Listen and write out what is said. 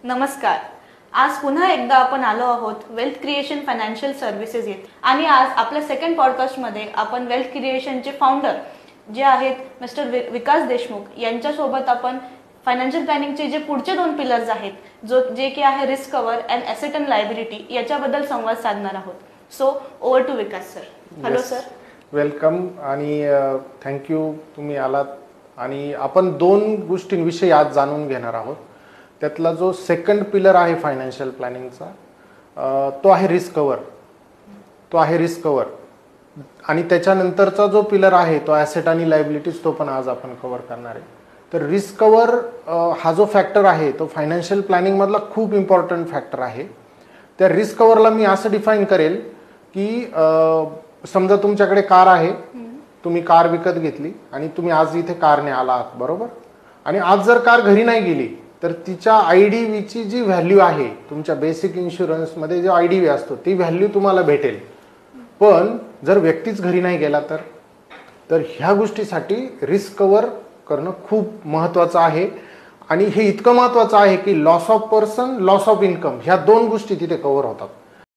नमस्कार. आज पुन्हा एकदा आपण आलो आहोत वेल्थ क्रिएशन फायनान्शियल सर्व्हिसेस येथे आणि आज आपल्या सेकंड पॉडकास्टमध्ये आपण वेल्थ क्रिएशनचे फाउंडर जे आहेत मिस्टर विकास देशमुख यांच्यासोबत आपण फायनान्शियल प्लॅनिंगचे जे पुढचे 2 पिलर्स आहेत जे की आहे risk cover and asset and liability याच्याबद्दल संवाद साधणार आहोत. So over to Vikas sir. Hello sir. Welcome आणि थँक्यू तुम्ही आलात. आणि आपण 2 गोष्टींविषयी आज जाणून घेणार आहोत. त्यातला जो सेकंड पिलर आहे फायनान्शियल प्लॅनिंगचा तो आहे रिस्क कव्हर. आणि त्याच्यानंतरचा जो पिलर आहे तो ॲसेट आणि लायबिलिटीज तो पण आज आपण कव्हर करणार आहे. तर रिस्क कव्हर हा जो फॅक्टर आहे तो फायनान्शियल प्लॅनिंगमधला खूप इम्पॉर्टंट फॅक्टर आहे. त्या रिस्क कव्हरला मी असं डिफाईन करेल की समजा तुमच्याकडे कार आहे, तुम्ही कार विकत घेतली आणि तुम्ही आज इथे कारने आला आहात, बरोबर. आणि आज जर कार घरी नाही गेली तर तिच्या IDVची जी व्हॅल्यू आहे तुमच्या बेसिक इन्शुरन्समध्ये जो IDV असतो ती व्हॅल्यू तुम्हाला भेटेल. पण जर व्यक्तीच घरी नाही गेला तर ह्या गोष्टीसाठी रिस्क कव्हर करणं खूप महत्त्वाचं आहे. आणि हे इतकं महत्त्वाचं आहे की loss of person, loss of income ह्या 2 गोष्टी तिथे कव्हर होतात.